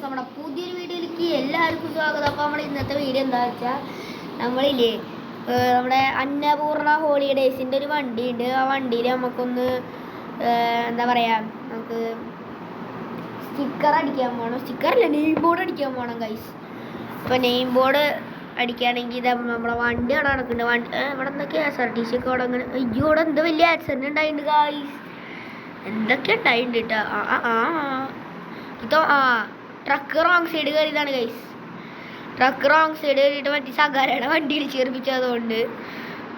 നമ്മുടെ പുതിയൊരു വീഡിയോയിലേക്ക് എല്ലാവർക്കും സ്വാഗതം. അപ്പോൾ നമ്മുടെ ഇന്നത്തെ വീഡിയോ എന്താ വെച്ചാൽ നമ്മളില്ലേ നമ്മുടെ അന്നപൂർണ ഹോളിഡേയ്സിൻ്റെ ഒരു വണ്ടിയുണ്ട്. ആ വണ്ടിയിൽ നമുക്കൊന്ന് എന്താ പറയുക, നമുക്ക് സ്റ്റിക്കർ അടിക്കാൻ പോകണം. സ്റ്റിക്കറല്ല, നെയിം ബോർഡ് അടിക്കാൻ പോകണം ഗൈസ്. അപ്പോൾ നെയിം ബോർഡ് അടിക്കുകയാണെങ്കിൽ ഇത് നമ്മുടെ വണ്ടി അവിടെ നടക്കുന്നുണ്ട്. വണ്ടി ഇവിടെ എന്തൊക്കെ KSRTC ഒക്കെ അവിടെ അങ്ങനെ. അയ്യോ, ഇവിടെ എന്താ വലിയ ആക്സിഡൻറ്റ് ഉണ്ടായിട്ടുണ്ട് ഗൈസ്. എന്തൊക്കെ ഉണ്ടായിട്ടുണ്ട് കേട്ടോ. ട്രക്ക് റോങ് സൈഡ് കയറിയതാണ് ഗൈസ്. ട്രക്ക് റോങ് സൈഡ് കയറിയിട്ട് മറ്റേ സകാരയുടെ വണ്ടി ഇടിച്ച് കയറിപ്പിച്ചതുകൊണ്ട്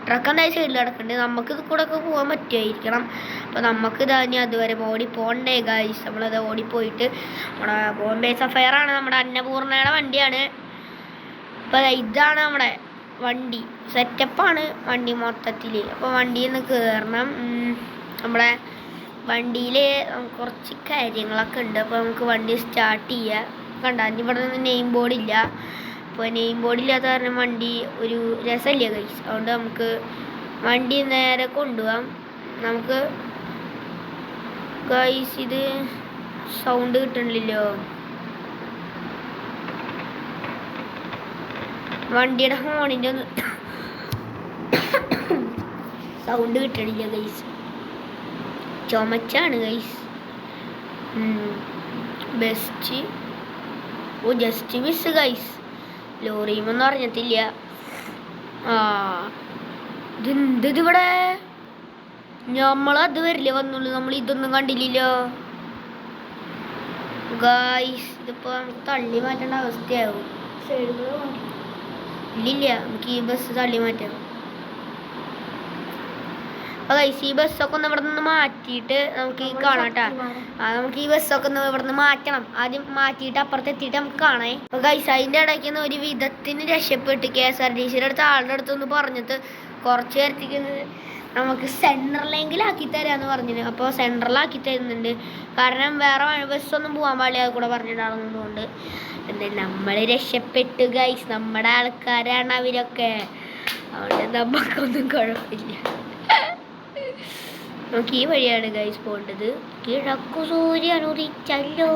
ട്രക്ക് എന്തായാലും സൈഡിൽ കിടക്കുന്നുണ്ട്. നമുക്ക് ഇത് കൂടെ ഒക്കെ പോകാൻ പറ്റുമായിരിക്കണം. അപ്പോൾ നമുക്ക് ഇനി അതുവരെ ഓടിപ്പോണ്ടേ ഗൈസ്. നമ്മളത് ഓടിപ്പോയിട്ട് നമ്മുടെ ബോംബെ സഫയറാണ്, നമ്മുടെ അന്നപൂർണയുടെ വണ്ടിയാണ്. അപ്പോൾ ഇതാണ് നമ്മുടെ വണ്ടി. സെറ്റപ്പാണ് വണ്ടി മൊത്തത്തിൽ. അപ്പോൾ വണ്ടിയിൽ നിന്ന് കയറണം. നമ്മുടെ വണ്ടിയിൽ കുറച്ച് കാര്യങ്ങളൊക്കെ ഉണ്ട്. അപ്പോൾ നമുക്ക് വണ്ടി സ്റ്റാർട്ട് ചെയ്യാം. കണ്ടാൽ ഇവിടെ നിന്ന് നെയിം ബോർഡില്ല. അപ്പോൾ നെയിം ബോർഡില്ലാത്ത കാരണം വണ്ടി ഒരു രസമില്ല ഗൈസ്. അതുകൊണ്ട് നമുക്ക് വണ്ടി നേരെ കൊണ്ടുപോകാം. നമുക്ക് ഗൈസ് ഇത് സൗണ്ട് കിട്ടണില്ലല്ലോ. വണ്ടിയുടെ ഹോണിൻ്റെ ഒന്ന് സൗണ്ട് കിട്ടണില്ല ഗൈസ്. ചുമച്ചാണ് ഗൈസ്. Just miss guys. ലോറിയുമെന്ന് അറിഞ്ഞത്തില്ല. ഇതിവിടെ നമ്മളത് വരില്ല വന്നുള്ളൂ. നമ്മൾ ഇതൊന്നും കണ്ടില്ലല്ലോ ഗൈസ്. ഇതിപ്പോ നമുക്ക് തള്ളി മാറ്റേണ്ട അവസ്ഥയാവും. ഇല്ലില്ല, നമുക്ക് ഈ ബസ് തള്ളി മാറ്റാം. അപ്പോൾ ഗൈസ് ഈ ബസ്സൊക്കെ ഒന്ന് ഇവിടെ നിന്ന് മാറ്റിയിട്ട് നമുക്ക് ഈ കാണാം കേട്ടോ. നമുക്ക് ഈ ബസ്സൊക്കെ ഒന്ന് ഇവിടെ നിന്ന് മാറ്റണം. ആദ്യം മാറ്റിയിട്ട് അപ്പുറത്തെത്തിയിട്ട് നമുക്ക് കാണാം. അപ്പോൾ ഗൈസ് അതിൻ്റെ ഇടയ്ക്ക് ഒരു വിധത്തിന് രക്ഷപ്പെട്ട് KSRTCയുടെ അടുത്ത് ആളുടെ അടുത്തൊന്ന് പറഞ്ഞിട്ട് കുറച്ച് നേരത്തേക്ക് നമുക്ക് സെൻട്രലെങ്കിലാക്കി തരാമെന്ന് പറഞ്ഞിന്. അപ്പോൾ സെൻട്രലാക്കി തരുന്നുണ്ട്. കാരണം വേറെ ബസ്സൊന്നും പോകാൻ പാടില്ല, അത് കൂടെ പറഞ്ഞിട്ടാണെന്നുകൊണ്ട് എന്തായാലും നമ്മൾ രക്ഷപ്പെട്ടു ഗൈസ്. നമ്മുടെ ആൾക്കാരാണ് അവരൊക്കെ, അതുകൊണ്ട് നമുക്കൊന്നും കുഴപ്പമില്ല. നമുക്ക് ഈ വഴിയാണ് ഗൈസ് പോകേണ്ടത്. കിഴക്കു സൂര്യൻ ഉദിച്ചല്ലോ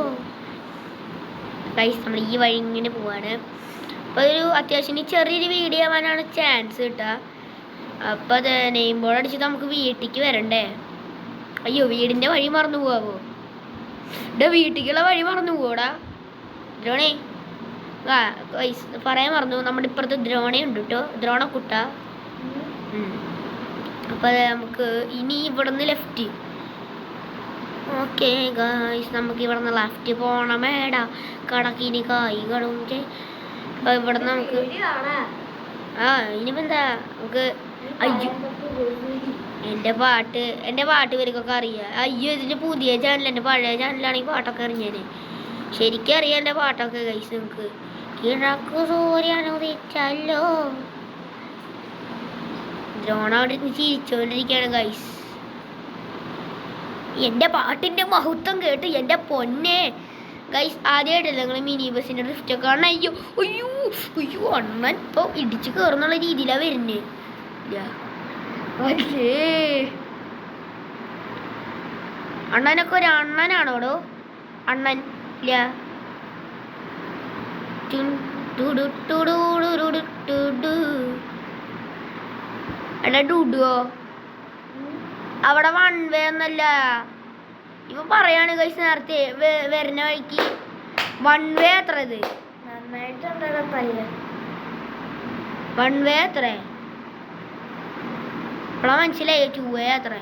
ഗൈസ്. നമ്മൾ ഈ വഴി ഇങ്ങനെ പോവാണ്. അപ്പോൾ ഒരു അത്യാവശ്യം ചെറിയൊരു വീഡിയോ ആവാനാണ് ചാൻസ് കിട്ടുക. അപ്പോൾ അത് നെയിം ബോർഡ് അടിച്ചിട്ട് നമുക്ക് വീട്ടിലേക്ക് വരണ്ടേ. അയ്യോ, വീടിൻ്റെ വഴി മറന്നു പോവാമോ? വീട്ടിലേക്കുള്ള വഴി മറന്നു പോടാ ദ്രോണേ. ഗൈസ് പറയാൻ മറന്നു, നമ്മുടെ ഇപ്പുറത്ത് ദ്രോണയുണ്ട് കേട്ടോ, ദ്രോണക്കുട്ട. അപ്പോൾ നമുക്ക് ഇനി ഇവിടുന്ന് ലെഫ്റ്റ്. ഓക്കെ ഗൈസ്, നമുക്ക് ഇവിടുന്ന് ലെഫ്റ്റ് പോകണം. മേടാ കടക്കിനി കായ്കളും. അപ്പോൾ ഇവിടെ നമുക്ക് ഇനിയിപ്പോൾ എന്താ നമുക്ക്. അയ്യോ, എൻ്റെ പാട്ട് ഇവർക്കൊക്കെ അറിയാം. അയ്യോ, ഇതിൻ്റെ പുതിയ ചാനൽ, എൻ്റെ പഴയ ചാനലാണെങ്കിൽ പാട്ടൊക്കെ അറിഞ്ഞേനെ. ശരിക്കും അറിയാം എൻ്റെ പാട്ടൊക്കെ ഗൈസ്. നമുക്ക് കിഴക്കു സൂര്യനുദിച്ചല്ലോ. ദ്രോണ അവിടെ ചിരിച്ചോണ്ടിരിക്കുകയാണ് ഗൈസ്. എൻ്റെ പാട്ടിൻ്റെ മഹത്വം കേട്ട് എൻ്റെ പൊന്നെ ഗൈസ്. ആദ്യമായിട്ടല്ലേ നിങ്ങൾ മിനി ബസ്സിൻ്റെ ഡ്രിഫ്റ്റൊക്കെ കാണണം. അയ്യോ അയ്യോ അയ്യോ, അണ്ണൻ ഇപ്പോൾ ഇടിച്ച് കയറുന്നുള്ള രീതിയിലാണ് വരുന്നത്. അണ്ണനൊക്കെ ഒരു അണ്ണനാണോടോ? അണ്ണൻ ഇല്ല. എടാ ഡുഡുവോ, അവിടെ വൺ വേ ഒന്നല്ല ഇപ്പൊ പറയാണ് ഗൈസ്. നേരത്തെ വരുന്ന വഴിക്ക് വൺ വേ എത്ര? ഇത് വൺ വേ എത്ര? ഇപ്പളാ മനസ്സിലായി. 2 വേ എത്ര?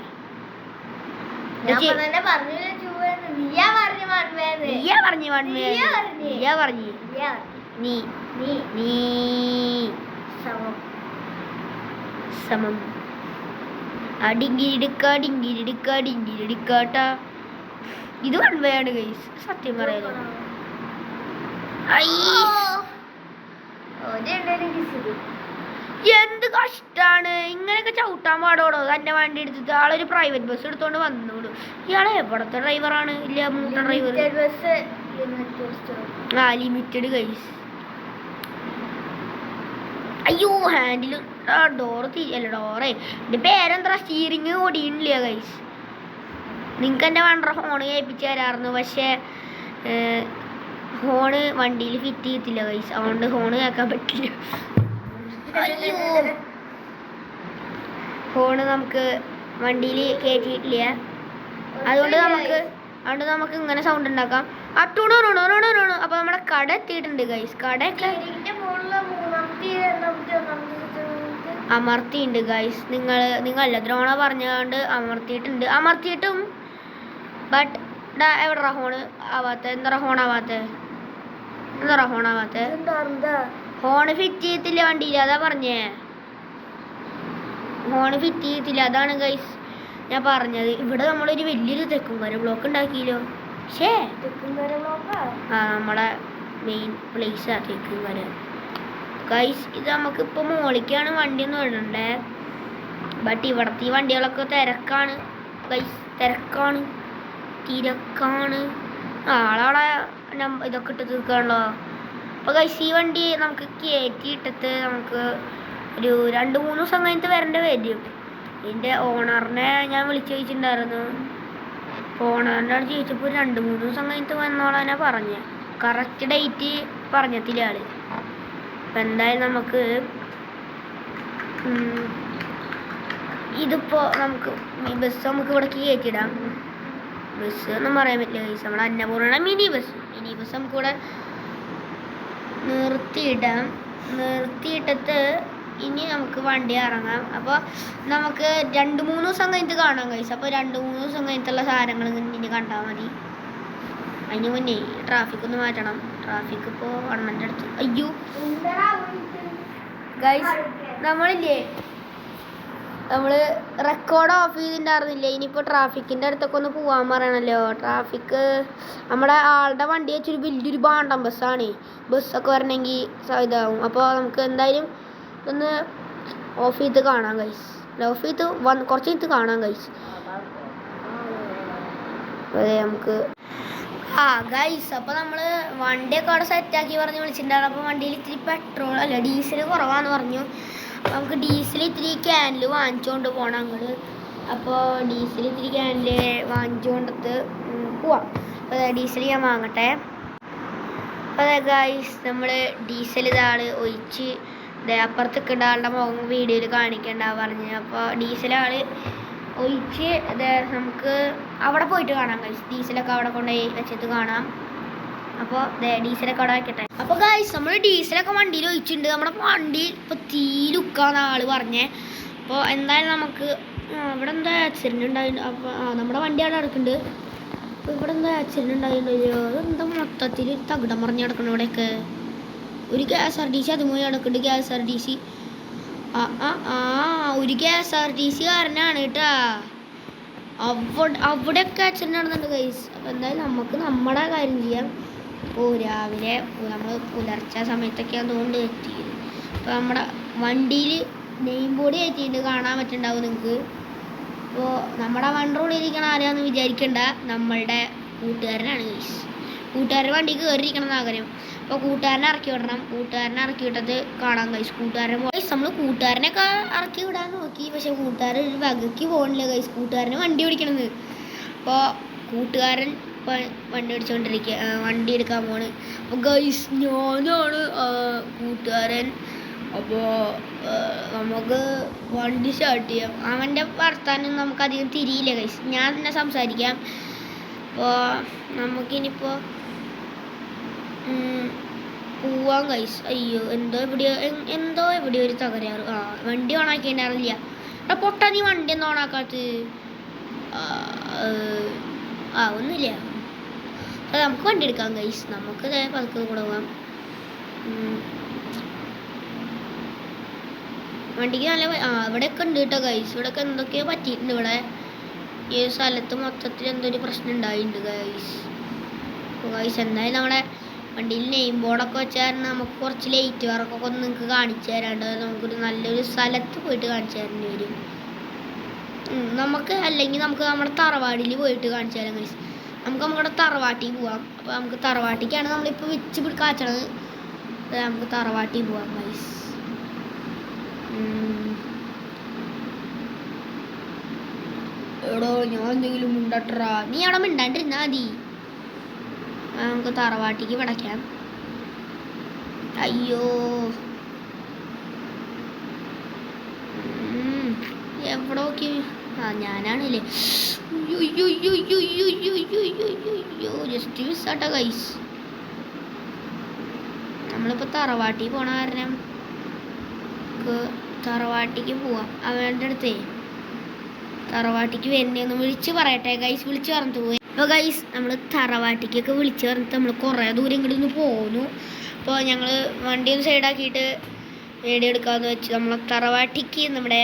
സമം ഡിങ്കിരിടിക്കാട്ടാ. ഇത് വൺ വേ ആണ് ഗൈസ്, സത്യം പറയാലോ. എന്ത് കഷ്ടാണ് ഇങ്ങനെയൊക്കെ ചവിട്ടാൻ പാടോടോ. തന്നെ വണ്ടി എടുത്തിട്ട് ആളൊരു പ്രൈവറ്റ് ബസ് എടുത്തോണ്ട് വന്നോളൂ. ഇയാളെ എവിടത്തെ ഡ്രൈവറാണ്? ഇല്ല, മൂത്ത ഡ്രൈവർ. Limited guys. അയ്യോ, ഹാൻഡിൽ ഡോറ് തിരിയല്ല. ഡോറേ എൻ്റെ പേരെന്താ? സ്റ്റീറിങ് ഓടിയില്ല ഗൈസ്. നിങ്ങൾക്ക് എൻ്റെ വണ്ടർ ഫോൺ കേൾപ്പിച്ച് തരാമായിരുന്നു. പക്ഷേ ഹോണ് വണ്ടിയിൽ ഫിറ്റ് ചെയ്യത്തില്ല ഗൈസ്, അതുകൊണ്ട് ഹോണ് കേൾക്കാൻ പറ്റില്ല. അയ്യോ, ഹോണ് നമുക്ക് വണ്ടിയിൽ കയറ്റിയിട്ടില്ല. അതുകൊണ്ട് നമുക്ക് ഇങ്ങനെ സൗണ്ട് ഉണ്ടാക്കാം. അപ്പൊ നമ്മുടെ കട എത്തിയിട്ടുണ്ട് ഗൈസ്. കടയൊക്കെ അമർത്തിയിട്ടുണ്ട് ഗൈസ്. നിങ്ങളല്ല ദ്രോണ പറഞ്ഞുകൊണ്ട് അമർത്തിയിട്ടും ബട്ട് എവിടെ ഹോണ് ആവാത്ത? എന്താ ഹോൺ ആവാത്ത? ഹോണ് ഫിറ്റ് ചെയ്യത്തില്ല വണ്ടിയിൽ, അതാ പറഞ്ഞേ. ഹോണ് ഫിറ്റ് ചെയ്യത്തില്ല, അതാണ് ഗൈസ് ഞാൻ പറഞ്ഞത്. ഇവിടെ നമ്മളൊരു വലിയൊരു തെക്കുംകര ബ്ലോക്ക് ഉണ്ടാക്കിയല്ലോ. നമ്മളെ മെയിൻ പ്ലേസാ തെക്കുംകര ഗൈസ്. ഇത് നമുക്കിപ്പോൾ മോളിക്കാണ് വണ്ടിയൊന്നും ഇടണ്ടേ, ബട്ട് ഇവിടുത്തെ ഈ വണ്ടികളൊക്കെ തിരക്കാണ് ഗൈസ്, തിരക്കാണ്. ആളവിടെ ഇതൊക്കെ ഇട്ട് തീർക്കാണല്ലോ. അപ്പോൾ ഗൈസ് ഈ വണ്ടി നമുക്ക് കയറ്റിയിട്ടിട്ട് നമുക്ക് ഒരു 2-3 ദിവസം കഴിഞ്ഞിട്ട് വരേണ്ടി വരും. ഇതിൻ്റെ ഓണറിനെ ഞാൻ വിളിച്ച് ചോദിച്ചിട്ടുണ്ടായിരുന്നു. ഓണറിൻ്റെ അടുത്ത് ചോദിച്ചപ്പോൾ 2-3 ദിവസം കഴിഞ്ഞിട്ട് വന്നോളാനാ പറഞ്ഞത്. കറക്റ്റ് ഡേറ്റ് പറഞ്ഞിട്ടില്ല ആള്. അപ്പം എന്തായാലും നമുക്ക് ഇതിപ്പോൾ നമുക്ക് ഈ ബസ് നമുക്ക് ഇവിടേക്ക് കയറ്റിയിടാം. ബസ് ഒന്നും പറയാൻ പറ്റില്ല ഗൈസ്, നമ്മുടെ അന്നപൂർണ്ണ മിനി ബസ് നമുക്കിവിടെ നിർത്തിയിട്ടിട്ട് ഇനി നമുക്ക് വണ്ടി ഇറങ്ങാം. അപ്പോൾ നമുക്ക് 2-3 ദിവസം കഴിഞ്ഞിട്ട് കാണാം ഗൈസ്. അപ്പോൾ 2-3 ദിവസം കഴിഞ്ഞിട്ടുള്ള സാധനങ്ങൾ ഇനി കണ്ടാൽ മതി. അതിന് മുന്നേ ട്രാഫിക് ഒന്ന് മാറ്റണം. ട്രാഫിക് ഇപ്പോൾ അണ്ണൻ്റെ അടുത്ത്. അയ്യോ ഗൈസ്, നമ്മൾ റെക്കോർഡ് ഓഫ് ചെയ്തിട്ടുണ്ടായിരുന്നില്ലേ. ഇനിയിപ്പോൾ ട്രാഫിക്കിൻ്റെ അടുത്തൊക്കെ ഒന്ന് പോകാൻ പറയണല്ലോ. ട്രാഫിക് നമ്മുടെ ആളുടെ വണ്ടി വെച്ചൊരു വലിയൊരു ബാണ്ടം ബസ്സാണ്. ബസ്സൊക്കെ വരണമെങ്കിൽ ഇതാവും. അപ്പോൾ നമുക്ക് എന്തായാലും ഒന്ന് ഓഫ് ചെയ്ത് കാണാം ഗൈസ്. ഓഫ് ചെയ്ത് കുറച്ച് കഴിഞ്ഞിട്ട് കാണാം ഗൈസ്. അതെ നമുക്ക് ഗൈസ്, അപ്പോൾ നമ്മൾ വണ്ടിയൊക്കെ അവിടെ സെറ്റാക്കി പറഞ്ഞ് വിളിച്ചിട്ടുണ്ടായിരുന്നു. അപ്പോൾ വണ്ടിയിൽ ഇത്തിരി പെട്രോൾ അല്ല ഡീസൽ കുറവാന്ന് പറഞ്ഞു. നമുക്ക് ഡീസൽ ഇത്തിരി ക്യാനിൽ വാങ്ങിച്ചുകൊണ്ട് പോകണം അങ്ങോട്ട്. അപ്പോൾ ഡീസൽ ഇത്തിരി ക്യാനിൽ വാങ്ങിച്ചുകൊണ്ടിട്ട് പോവാം. അപ്പോൾ ഡീസൽ ഞാൻ വാങ്ങട്ടെ. അപ്പോൾ അതെ ഗൈസ്, നമ്മൾ ഡീസൽ ഇതാൾ ഒഴിച്ച് അപ്പുറത്തൊക്കെ ആളുടെ മുഖം വീഡിയോയിൽ കാണിക്കണ്ട പറഞ്ഞു. അപ്പോൾ ഡീസൽ ആൾ ഒഴിച്ച് നമുക്ക് അവിടെ പോയിട്ട് കാണാം ഗൈസ്. ഡീസലൊക്കെ അവിടെ കൊണ്ടുപോയി വെച്ചിട്ട് കാണാം. അപ്പോൾ ഡീസലൊക്കെ അവിടെ വയ്ക്കട്ടെ. അപ്പോൾ ഗൈസ്, നമ്മൾ ഡീസലൊക്കെ വണ്ടിയിൽ ഒഴിച്ചിട്ടുണ്ട്. നമ്മുടെ വണ്ടി ഇപ്പോൾ തീരുക്കാന്ന് ആൾ പറഞ്ഞേ. അപ്പോൾ എന്തായാലും നമുക്ക് ഇവിടെ എന്താ ആക്സിഡൻറ്റ് ഉണ്ടായിട്ടുണ്ട്. അപ്പോൾ നമ്മുടെ വണ്ടി അവിടെ നടക്കുന്നുണ്ട്. അപ്പോൾ ഇവിടെ എന്താ ആക്സിഡൻറ്റ് ഉണ്ടായിട്ടുണ്ടല്ലോ. അതെന്താ മൊത്തത്തിൽ തകിടം മറിഞ്ഞ് കിടക്കണം. ഇവിടെയൊക്കെ ഒരു KSRTC അതുമായി കിടക്കുന്നുണ്ട്. KSRTC ഒരു KSRTC കാരനാണ് കേട്ടാ. അവിടെയൊക്കെ ആക്സിഡൻറ്റ് നടന്നുണ്ട് ഗൈസ്. അപ്പോൾ എന്തായാലും നമുക്ക് നമ്മുടെ കാര്യം ചെയ്യാം. അപ്പോൾ രാവിലെ നമ്മൾ പുലർച്ചെ സമയത്തൊക്കെയാണ് തോന്നുന്നു എത്തിയത്. അപ്പോൾ നമ്മുടെ വണ്ടിയിൽ നെയിം ബോർഡ് കയറ്റിയിട്ട് കാണാൻ പറ്റുന്നുണ്ടാവും നിങ്ങൾക്ക്. അപ്പോൾ നമ്മുടെ വണ്ടിയിലിരിക്കണ ആരാന്ന് വിചാരിക്കണ്ട, നമ്മളുടെ കൂട്ടുകാരനാണ് ഗൈസ്. കൂട്ടുകാരുടെ വണ്ടി കയറിയിരിക്കണം ആഗ്രഹം. അപ്പോൾ കൂട്ടുകാരനെ ഇറക്കി വിടണം. കൂട്ടുകാരനെ ഇറക്കി വിട്ടത് കാണാൻ ഗൈസ്. നമ്മൾ കൂട്ടുകാരനൊക്കെ ഇറക്കി വിടാൻ നോക്കി, പക്ഷെ കൂട്ടുകാരൻ ഒരു വകയ്ക്ക് പോകണില്ല ഗൈസ്. കൂട്ടുകാരന് വണ്ടി ഓടിക്കണമെന്ന്. അപ്പോൾ കൂട്ടുകാരൻ വണ്ടി വണ്ടി എടുക്കാൻ പോണ്. അപ്പോൾ ഗൈസ് ഞാനാണ് കൂട്ടുകാരൻ. അപ്പോൾ നമുക്ക് വണ്ടി സ്റ്റാർട്ട് ചെയ്യാം. അവൻ്റെ വർത്താനം നമുക്കധികം തിരിയില്ല ഗൈസ്, ഞാൻ തന്നെ സംസാരിക്കാം. അപ്പോൾ നമുക്കിനിപ്പോൾ പോവാൻ ഗൈസ്. അയ്യോ എന്തോ എവിടെ ഒരു തകരാറ്. വണ്ടി ഓണാക്കിയിട്ടുണ്ടായിരുന്നില്ല. എടാ പൊട്ടാ, നീ വണ്ടി എന്താ ഓണാക്കാത്തത്? ഒന്നുമില്ല. അപ്പോൾ നമുക്ക് വണ്ടി എടുക്കാം ഗൈസ്. നമുക്ക് പതുക്കെ കൂടെ പോകാം. വണ്ടിക്ക് നല്ല ഇവിടെയൊക്കെ ഉണ്ട് കേട്ടോ ഗൈസ്. ഇവിടെയൊക്കെ എന്തൊക്കെയോ പറ്റിയിട്ടുണ്ട്. ഇവിടെ ഈ സ്ഥലത്ത് മൊത്തത്തിൽ എന്തോ ഒരു പ്രശ്നം ഉണ്ടായിട്ടുണ്ട് ഗൈസ്. അപ്പോൾ ഗൈസ് എന്തായാലും നമ്മുടെ വണ്ടിയിൽ നെയിം ബോർഡൊക്കെ വെച്ചാൽ നമുക്ക് കുറച്ച് ലൈറ്റ് വർക്കൊക്കെ ഒന്ന് നിങ്ങൾക്ക് കാണിച്ചു തരാണ്ട് നമുക്കൊരു നല്ലൊരു സ്ഥലത്ത് പോയിട്ട് കാണിച്ചു തരേണ്ടി വരും. അല്ലെങ്കിൽ നമുക്ക് നമ്മുടെ തറവാടിയിൽ പോയിട്ട് കാണിച്ചു തരാം ഗൈസ്. നമുക്ക് നമ്മുടെ തറവാട്ടിൽ പോവാം. അപ്പോൾ നമുക്ക് തറവാട്ടിക്കാണ് നമ്മളിപ്പോൾ വെച്ച് കാച്ചണത്. നമുക്ക് തറവാട്ടിൽ പോവാം ഗൈസ്. എടോ ഞാൻ എന്തെങ്കിലും മിണ്ടട്ടാ, നീ അവിടെ മിണ്ടാണ്ടിരുന്നാ മതി. നമുക്ക് തറവാട്ടിക്ക് പടയ്ക്കാം. അയ്യോ എവിടെ നോക്കി? ഞാനാണല്ലേ. ജസ്റ്റ് മിസ്സാട്ടോ ഗൈസ്. നമ്മളിപ്പോൾ തറവാട്ടിൽ പോണ കാരണം തറവാട്ടിക്ക് പോവാം. അവൻ്റെ അടുത്തേ തറവാട്ടിക്ക് വരുന്നതെന്ന് വിളിച്ച് പറയട്ടെ ഗൈസ്. വിളിച്ച് പറഞ്ഞിട്ട് പോയി. അപ്പോൾ ഗൈസ് നമ്മൾ തറവാട്ടിക്കൊക്കെ വിളിച്ച് പറഞ്ഞിട്ട് നമ്മൾ കുറേ ദൂരം ഇങ്ങോട്ട് ഒന്ന് പോന്നു. അപ്പോൾ ഞങ്ങൾ വണ്ടി ഒന്ന് സൈഡാക്കിയിട്ട് വീഡിയോ എടുക്കാമെന്ന് വെച്ച് നമ്മളെ തറവാട്ടിക്ക് നമ്മുടെ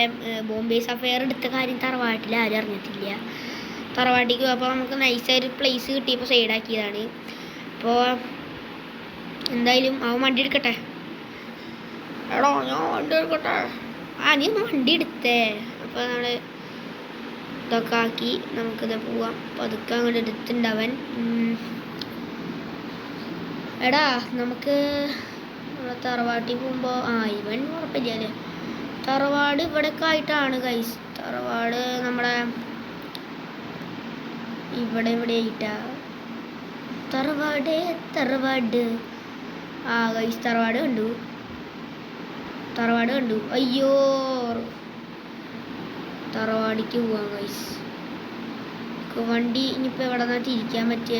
ബോംബെ സഫയർ എടുത്ത കാര്യം തറവാട്ടിൽ ആരും അറിഞ്ഞിട്ടില്ല. തറവാട്ടിക്ക് അപ്പോൾ നമുക്ക് നൈസായൊരു പ്ലേസ് കിട്ടിയപ്പോൾ സൈഡാക്കിയതാണ്. അപ്പോൾ എന്തായാലും അവൻ വണ്ടി എടുക്കട്ടെ. എടോ ഞാൻ വണ്ടി എടുക്കട്ടെ. നീ ഒന്ന് വണ്ടി എടുത്തേ. അപ്പോൾ നമ്മൾ ഇതൊക്കെ ആക്കി നമുക്കിത് പോവാം. അപ്പോൾ അതൊക്കെ അങ്ങോട്ട് എടുത്തിട്ടുണ്ടവൻ. എടാ നമുക്ക് നമ്മളെ തറവാട്ടിൽ പോകുമ്പോൾ ഇവൻ ഉറപ്പില്ലല്ലേ. തറവാട് ഇവിടെയൊക്കെ ആയിട്ടാണ് ഗൈസ്. തറവാട് നമ്മുടെ ഇവിടെ ആയിട്ടാ തറവാട്. ഗൈസ് തറവാട് കണ്ടു. അയ്യോ തറവാടിക്ക് പോവാം ഗൈസ്. വണ്ടി ഇനിയിപ്പോൾ എവിടെ നിന്നാ തിരിക്കാൻ പറ്റിയ?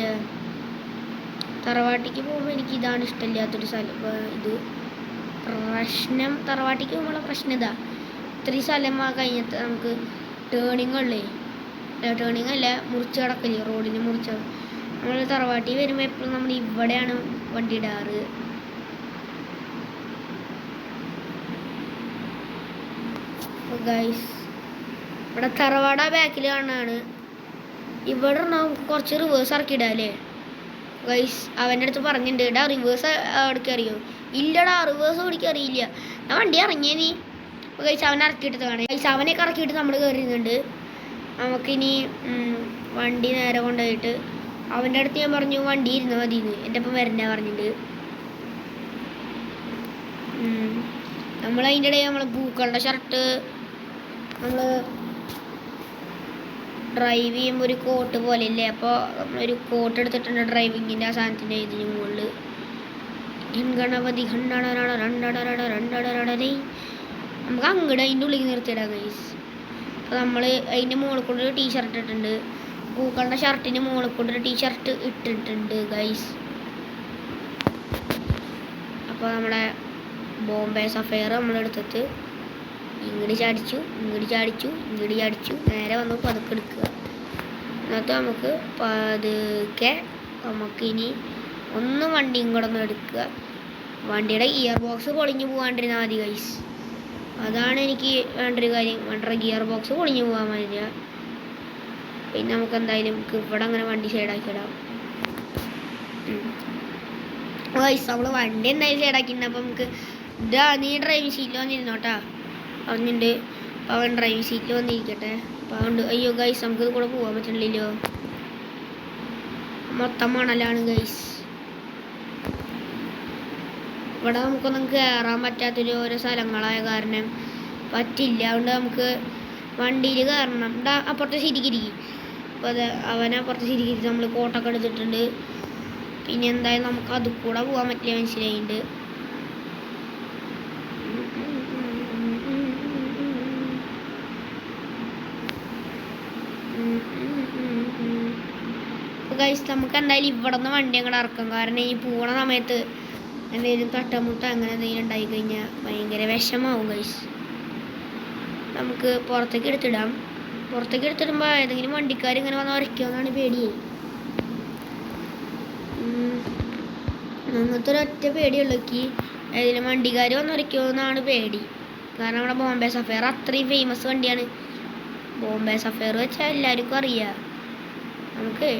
തറവാട്ടിക്ക് പോകുമ്പോൾ എനിക്ക് ഇതാണ് ഇഷ്ടമില്ലാത്തൊരു സ്ഥലം. ഇത് പ്രശ്നം. തറവാട്ടിക്ക് പോകുമ്പോഴുള്ള പ്രശ്നം ഇതാ. ഇത്രയും സ്ഥലം കഴിഞ്ഞിട്ട് നമുക്ക് ടേണിങ് അല്ല മുറിച്ച് കിടക്കില്ലേ, റോഡിന് മുറിച്ച. നമ്മൾ തറവാട്ടിൽ വരുമ്പോൾ എപ്പോഴും നമ്മൾ ഇവിടെയാണ് വണ്ടി ഇടാറ്. ഗൈസ് ഇവിടെ തറവാട ബാക്കിൽ കാണാണ്. ഇവിടെ നമുക്ക് കുറച്ച് റിവേഴ്സ് ഇറക്കി ഇടാല്ലേ ഗൈസ്. അവൻ്റെ അടുത്ത് പറഞ്ഞിട്ടുണ്ട് ഇടാ റിവേഴ്സ് എടുക്കാൻ അറിയോ? ഇല്ലടാ റിവേഴ്സ് ഓടിക്കാൻ അറിയില്ല. ഞാൻ വണ്ടി ഇറങ്ങിയേ നീ. ഗൈസ് അവനെ ഇറക്കിയിട്ട് കാണാം ഗൈസ്. അവനെയൊക്കെ ഇറക്കിയിട്ട് നമ്മൾ കയറിയുന്നുണ്ട്. നമുക്കിനി വണ്ടി നേരെ കൊണ്ടുപോയിട്ട് അവൻ്റെ അടുത്ത് ഞാൻ പറഞ്ഞു വണ്ടി ഇരുന്നാൽ മതിയെന്ന്. എൻ്റെ ഒപ്പം വരണ്ട പറഞ്ഞിട്ടുണ്ട്. നമ്മളതിൻ്റെ ഇടയിൽ നമ്മൾ പൂക്കളുടെ ഷർട്ട് നമ്മൾ ഡ്രൈവ് ചെയ്യുമ്പോൾ ഒരു കോട്ട് പോലെ ഇല്ലേ, അപ്പോൾ നമ്മളൊരു കോട്ട് എടുത്തിട്ടുണ്ട് ഡ്രൈവിങ്ങിൻ്റെ ആ സാധനത്തിൻ്റെ ഇതിന് മുകളിൽ. ഗണപതി നമുക്ക് അങ്ങോട്ട് അതിൻ്റെ ഉള്ളിൽ നിർത്തിയിടാം ഗൈസ്. അപ്പോൾ നമ്മൾ അതിൻ്റെ മുകളിൽ കൊണ്ടൊരു ടീഷർട്ട് ഇട്ടിട്ടുണ്ട്. പൂക്കളുടെ ഷർട്ടിന് മുകളിൽ കൊണ്ടൊരു ടീഷർട്ട് ഇട്ടിട്ടുണ്ട് ഗൈസ്. അപ്പോൾ നമ്മുടെ ബോംബെ സഫയർ നമ്മളെടുത്തിട്ട് ഇങ്ങോട്ട് ചാടിച്ചു നേരെ വന്ന് പതുക്കെ എടുക്കുക. എന്നിട്ട് നമുക്ക് പതുക്കെ നമുക്കിനി വണ്ടിയും കൂടെ ഒന്ന് എടുക്കുക. വണ്ടിയുടെ ഗിയർ ബോക്സ് പൊളിഞ്ഞു പോകാണ്ടിരുന്നാൽ മതി ഗൈസ്. അതാണ് എനിക്ക് വേണ്ടൊരു കാര്യം. വണ്ടിയുടെ ഗിയർ ബോക്സ് പൊളിഞ്ഞു പോകാൻ മതി. പിന്നെ നമുക്ക് എന്തായാലും ഇവിടെ അങ്ങനെ വണ്ടി സൈഡാക്കിയിടാം ഗൈസ്. നമ്മൾ വണ്ടി എന്തായാലും സൈഡാക്കിയിട്ടുണ്ട്. അപ്പോൾ നമുക്ക് നീ ഡ്രൈവിംഗ് സീറ്റിൽ വന്നിരുന്നോട്ടാ പറഞ്ഞിട്ടുണ്ട്. അപ്പോൾ അവൻ ഡ്രൈവിംഗ് സീറ്റിൽ വന്നിരിക്കട്ടെ. അപ്പോൾ അതുകൊണ്ട് അയ്യോ ഗൈസ് നമുക്കിത് കൂടെ പോകാൻ പറ്റണില്ലല്ലോ. മൊത്തം മണലാണ് ഗൈസ്. ഇവിടെ നമുക്കൊന്നും കയറാൻ പറ്റാത്തൊരു ഓരോ സ്ഥലങ്ങളായ കാരണം പറ്റില്ല. അതുകൊണ്ട് നമുക്ക് വണ്ടിയിൽ കയറണം. അപ്പുറത്തെ ശരിക്കിരിക്കും. അപ്പോൾ അത് അവനപ്പുറത്തെ ശരിക്കിരിക്കും. നമ്മൾ കോട്ടൊക്കെ എടുത്തിട്ടുണ്ട്. പിന്നെ എന്തായാലും നമുക്ക് അത് കൂടെ പോകാൻ പറ്റില്ല, മനസ്സിലായിട്ടുണ്ട്. ഗൈസ് നമുക്ക് എന്തായാലും ഇവിടെ നിന്ന് വണ്ടി അങ്ങോട്ട് ഇറക്കാം. കാരണം ഈ പോണ സമയത്ത് എന്തെങ്കിലും തട്ടമുട്ട അങ്ങനെ എന്തെങ്കിലും ഉണ്ടായി കഴിഞ്ഞാൽ ഭയങ്കര വിഷമാവും ഗൈസ്. നമുക്ക് പുറത്തേക്ക് എടുത്തിടുമ്പോൾ ഏതെങ്കിലും വണ്ടിക്കാർ ഇങ്ങനെ വന്ന് ഉരയ്ക്കുമെന്നാണ് പേടിയേ. അങ്ങനത്തെ ഒരൊറ്റ പേടിയുള്ളക്ക് ഏതെങ്കിലും വണ്ടിക്കാർ വന്ന് ഉരയ്ക്കുമെന്നാണ് പേടി. കാരണം നമ്മുടെ ബോംബെ സഫയർ അത്രയും ഫേമസ് വണ്ടിയാണ്. ബോംബെ സഫയർ വെച്ചാൽ എല്ലാവർക്കും അറിയാം. നമുക്ക്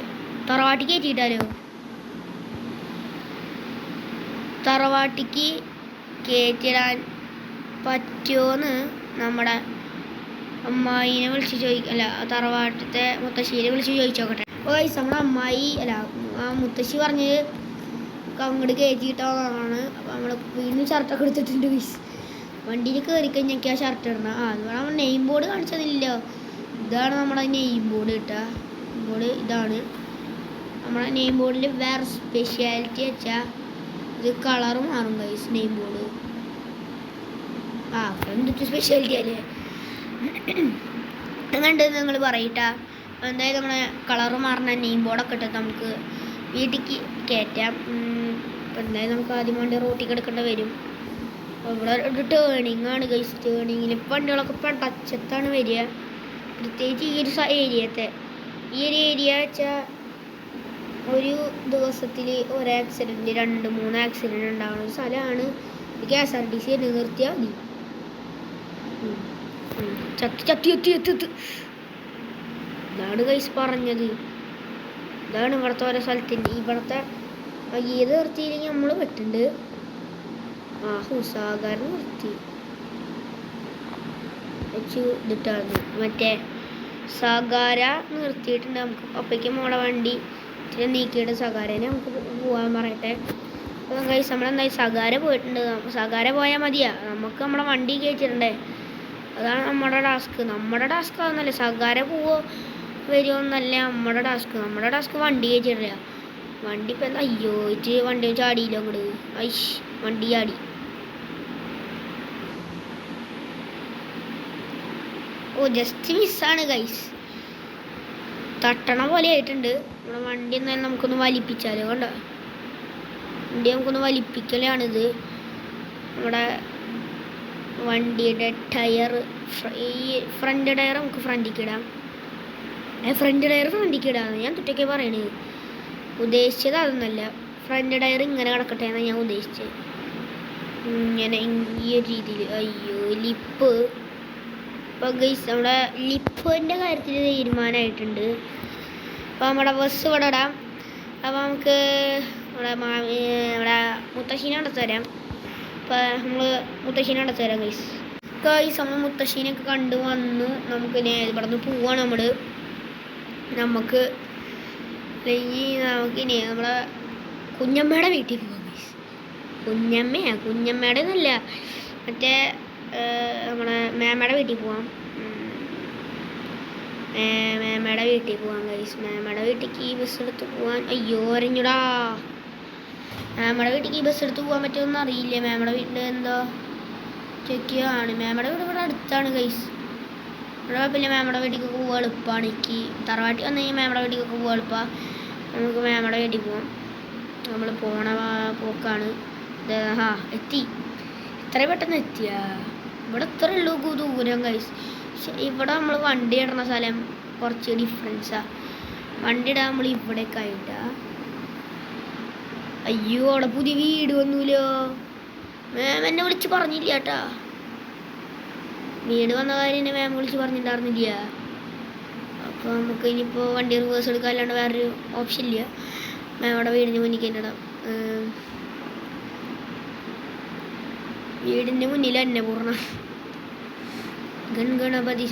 തറവാട്ടിക്ക് കയറ്റിയിട്ടാലോ? തറവാട്ടിക്ക് കയറ്റിയിടാൻ പറ്റുമോയെന്ന് നമ്മുടെ അമ്മായിനെ വിളിച്ച് അല്ല തറവാട്ടത്തെ മുത്തശ്ശീനെ വിളിച്ച് ചോദിച്ചോക്കട്ടെ. ഗൈസ് നമ്മുടെ അമ്മായി അല്ല ആ മുത്തശ്ശി പറഞ്ഞത് അങ്ങോട്ട് കയറ്റിയിട്ടാണ്. അപ്പോൾ നമ്മൾ വീണ്ടും ഷർട്ടൊക്കെ എടുത്തിട്ടുണ്ട് ഗൈസ്. വണ്ടിയിൽ കയറി കഴിഞ്ഞാൽ ആ ഷർട്ട് ഇടണം. അതുകൊണ്ട് നമ്മൾ നെയിം ബോർഡ് കാണിച്ചതില്ലല്ലോ. ഇതാണ് നമ്മുടെ നെയിം ബോർഡ് കിട്ടുക. ബോർഡ് ഇതാണ്. നമ്മുടെ നെയിം ബോർഡിൽ വേറെ സ്പെഷ്യാലിറ്റി വെച്ചാൽ ഇത് കളർ മാറും ഗൈസ്. നെയിം ബോർഡ് എന്തൊക്കെ സ്പെഷ്യാലിറ്റി അല്ലേ അങ്ങണ്ട് നിങ്ങൾ പറയട്ടാ. എന്തായാലും നമ്മളെ കളർ മാറുന്ന നെയിം ബോർഡൊക്കെ ഇട്ടിട്ട് നമുക്ക് വീട്ടിലേക്ക് കയറ്റാം. എന്തായാലും നമുക്ക് ആദ്യം വണ്ടി റോട്ടിൽ കിടക്കേണ്ടി വരും. ഇവിടെ ഒരു ടേണിങ് ആണ് ഗൈസ്. ടേണിങ്ങിൽ വണ്ടികളൊക്കെ പടച്ചത്താണ് വരിക. പ്രത്യേകിച്ച് ഈ ഒരു ഏരിയത്തെ ഈ ഒരു ഏരിയ വെച്ചാൽ ഒരു ദിവസത്തിൽ ഒരു ആക്സിഡൻറ്റ് 2-3 ആക്സിഡൻറ്റ് ഉണ്ടാകുന്ന ഒരു സ്ഥലമാണ്. KSRTC നിർത്തിയാൽ മതി. ഇതാണ് ഗൈസ് പറഞ്ഞത്. ഇതാണ് ഇവിടുത്തെ ഓരോ സ്ഥലത്തിൻ്റെ ഇവിടുത്തെ ഏത് നിർത്തിയില്ലെങ്കിൽ നമ്മൾ പെട്ടുണ്ട്. ഹുസാകാരൻ നിർത്തി വെച്ച് ഇതിട്ടാണ് മറ്റേ സകാര നിർത്തിയിട്ടുണ്ട്. നമുക്ക് അപ്പയ്ക്ക് മോളെ വണ്ടി ഇച്ചിരി നീക്കിയിട്ട് സകാരനെ നമുക്ക് പോകാൻ പറയട്ടെ. അപ്പോൾ ഗൈസ് നമ്മളെന്തായി സകാര പോയിട്ടുണ്ട്. സകാര പോയാൽ മതിയാ, നമുക്ക് നമ്മളെ വണ്ടി കയറ്റിട്ടുണ്ടേ. അതാണ് നമ്മുടെ ടാസ്ക്. നമ്മുടെ ടാസ്ക് ആവുന്നല്ലേ സകാര പോവോ വരുമോ എന്നല്ല നമ്മുടെ ടാസ്ക്. നമ്മുടെ ടാസ്ക് വണ്ടി കയറ്റിട്ടില്ല. വണ്ടി ഇപ്പം എന്താ അയ്യോ ഇച്ചിരി വണ്ടി ചാടിയില്ല അങ്ങോട്ട്. ഐഷ് വണ്ടി ചാടി. Just മിസ്സാണ് guys. തട്ടണ പോലെ ആയിട്ടുണ്ട്. നമ്മുടെ വണ്ടി എന്നാലും നമുക്കൊന്ന് വലിപ്പിച്ചാലോ. കണ്ടോ വണ്ടി നമുക്കൊന്ന് വലിപ്പിക്കലാണിത്. നമ്മുടെ വണ്ടിയുടെ ടയർ ഈ ഫ്രണ്ട് ടയർ നമുക്ക് ഫ്രണ്ടിലേക്ക് ഇടാം. ഫ്രണ്ട് ടയർ ഫ്രണ്ടിലേക്ക് ഇടാമെന്ന് ഞാൻ തൊട്ടൊക്കെ പറയണത്. ഉദ്ദേശിച്ചത് അതൊന്നല്ല. ഫ്രണ്ട് ടയർ ഇങ്ങനെ കിടക്കട്ടെ എന്നാണ് ഞാൻ ഉദ്ദേശിച്ചത്. ഇങ്ങനെ ഈ ഒരു രീതിയിൽ. അയ്യോ ലിപ്പ്. അപ്പോൾ ഗൈസ് നമ്മുടെ ലിപ്പിൻ്റെ കാര്യത്തിൽ തീരുമാനമായിട്ടുണ്ട്. അപ്പോൾ നമ്മുടെ ബസ് ഇവിടെ ഇടാം. അപ്പോൾ നമുക്ക് നമ്മുടെ മുത്തശ്ശീനെ അടുത്ത് തരാം. അപ്പോൾ നമ്മൾ മുത്തശ്ശീനെ അടുത്ത് തരാം ഗൈസ് നമ്മൾ മുത്തശ്ശീനൊക്കെ കണ്ടു വന്നു. നമുക്ക് ഇവിടെ നിന്ന് പോവാണ് നമുക്ക് നമുക്കിനി നമ്മളെ കുഞ്ഞമ്മയുടെ വീട്ടിൽ പോകാം ഗൈസ്. കുഞ്ഞമ്മയുടെ എന്നല്ല മറ്റേ നമ്മളെ മേമയുടെ വീട്ടിൽ പോവാം. മേമയുടെ വീട്ടിൽ പോവാം ഗൈസ്. മേമയുടെ വീട്ടിലേക്ക് ഈ ബസ് എടുത്ത് പോവാൻ അയ്യോ അറിഞ്ഞൂടാ. മേമയുടെ വീട്ടിലേക്ക് ഈ ബസ് എടുത്ത് പോകാൻ പറ്റുമെന്ന് അറിയില്ല. മേമയുടെ വീട്ടിൽ എന്തോ ചെക്കിയാണ്. മേമയുടെ വീട് ഇവിടെ അടുത്താണ് ഗൈസ്. ഇവിടെ പിന്നെ മേമയുടെ വീട്ടിലേക്ക് പോകാൻ എളുപ്പമാണ്. എനിക്ക് തറവാട്ടി വന്നു കഴിഞ്ഞാൽ മേമയുടെ വീട്ടിലേക്കൊക്കെ പോകാൻ എളുപ്പമാണ്. നമുക്ക് മേമയുടെ വീട്ടിൽ പോവാം. നമ്മൾ പോണ പോക്കാണ്. എത്തി. ഇത്രയും പെട്ടെന്ന് എത്തിയാ. ഇവിടെ ഇത്ര ഉള്ളൂ ദൂരം ഗൈസ്. ഇവിടെ നമ്മൾ വണ്ടി ഇടുന്ന സ്ഥലം കുറച്ച് ഡിഫറൻസാണ്. വണ്ടി ഇടാൻ നമ്മൾ ഇവിടേക്ക് ആയിട്ടാ. അയ്യോ അവിടെ പുതിയ വീട് വന്നൂലോ. മാം എന്നെ വിളിച്ച് പറഞ്ഞില്ല കേട്ടാ. വീട് വന്ന കാര്യം മാം വിളിച്ച് പറഞ്ഞിട്ടുണ്ടായിരുന്നില്ല. അപ്പോൾ നമുക്ക് ഇനിയിപ്പോൾ വണ്ടി റിവേഴ്സ് എടുക്കാൻ അല്ലാണ്ട് വേറൊരു ഓപ്ഷൻ ഇല്ല. മാം അവിടെ വീടിന് മുന്നിൽ കയറ്റിടാം. വീടിൻ്റെ മുന്നിൽ അന്നപൂർണ്ണ ഗണപതി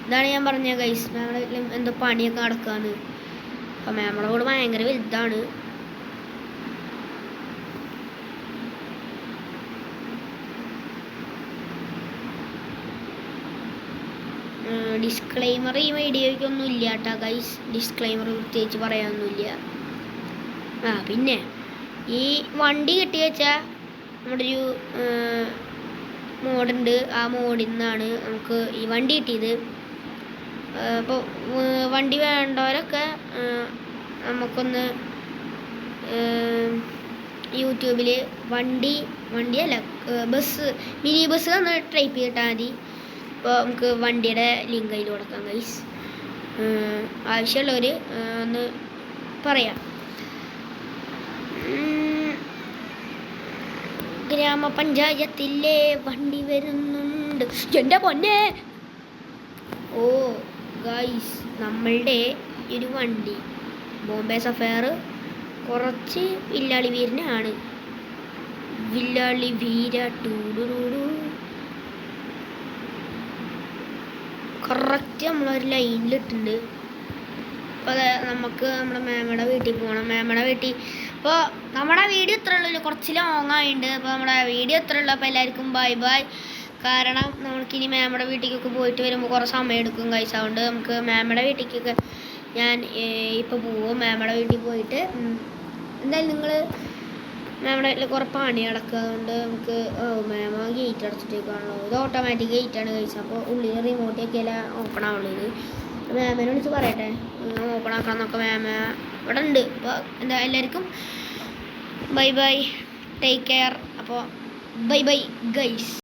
ഇതാണ് ഞാൻ പറഞ്ഞ ഗൈസ്. ഞങ്ങളുടെ എന്തോ പണിയൊക്കെ നടക്കാന്ന്. അപ്പം നമ്മുടെ കൂടെ ഭയങ്കര വലുതാണ്. ഡിസ്ക്ലെയിമർ ഈ വീഡിയോയ്ക്കൊന്നും ഇല്ല കേട്ടോ ഗൈസ്. ഡിസ്ക്ലെയിമർ പ്രത്യേകിച്ച് പറയാനൊന്നുമില്ല. പിന്നെ ഈ വണ്ടി കിട്ടി വെച്ചാൽ നമ്മുടെ ഒരു മോഡുണ്ട്. ആ മോഡിൽ നിന്നാണ് നമുക്ക് ഈ വണ്ടി കിട്ടിയത്. അപ്പോൾ വണ്ടി വേണ്ടവരൊക്കെ നമുക്കൊന്ന് യൂട്യൂബിൽ വണ്ടിയല്ല ബസ് മിനി ബസ് ഒന്ന് ടൈപ്പ് ചെയ്തിട്ടാൽ മതി. അപ്പോൾ നമുക്ക് വണ്ടിയുടെ ലിങ്ക് അതിൽ കൊടുക്കാം ഗൈസ്. ആവശ്യമുള്ളവർ ഒന്ന് പറയാം. ഗ്രാമപഞ്ചായത്തിലെ വണ്ടി വരുന്നുണ്ട് എൻ്റെ പൊന്നെ. ഓ ഗൈസ് നമ്മളുടെ ഒരു വണ്ടി ബോംബെ സഫയർ കുറച്ച് വില്ലാളി വീരനാണ്. വില്ലാളി വീര ടൂടുടൂടു കറക്റ്റ് നമ്മളൊരു ലൈനിലിട്ടുണ്ട്. അപ്പോൾ അതെ നമുക്ക് നമ്മുടെ മാമയുടെ വീട്ടിൽ പോകണം. മാമയുടെ വീട്ടിൽ അപ്പോൾ നമ്മുടെ വീഡിയോ ഇത്ര ഉള്ളൂ. കുറച്ച് ലോങ് ആയിട്ടുണ്ട്. അപ്പോൾ നമ്മുടെ വീഡിയോ ഇത്ര ഉള്ളൂ. അപ്പോൾ എല്ലാവർക്കും ബൈ ബൈ. കാരണം നമുക്കിനി മാമയുടെ വീട്ടിലേക്കൊക്കെ പോയിട്ട് വരുമ്പോൾ കുറേ സമയം എടുക്കും ഗൈസ്. അതുകൊണ്ട് നമുക്ക് മാമയുടെ വീട്ടിലേക്കൊക്കെ ഞാൻ ഇപ്പോൾ പോവും മാമയുടെ വീട്ടിൽ പോയിട്ട്. എന്തായാലും നിങ്ങൾ മാമയുടെ വീട്ടിൽ കുറേ പണി നടക്കുക, അതുകൊണ്ട് നമുക്ക് മാമ ഗേറ്റ് അടച്ചിട്ടേക്കാണല്ലോ. ഇത് ഓട്ടോമാറ്റിക് ഗേറ്റാണ് കഴിച്ചത്. അപ്പോൾ ഉള്ളിൽ റിമോട്ട് ഒക്കെയല്ല ഓപ്പൺ ആവുള്ളൂ. ഇത് മാമനെ വിളിച്ച് പറയട്ടെ ഓപ്പൺ ആക്കണം എന്നൊക്കെ. മാമ ഇവിടെ ഉണ്ട്. അപ്പോൾ എന്താ എല്ലാവർക്കും ബൈ ബൈ, ടേക്ക് കെയർ. അപ്പോൾ ബൈ ബൈ ഗൈസ്.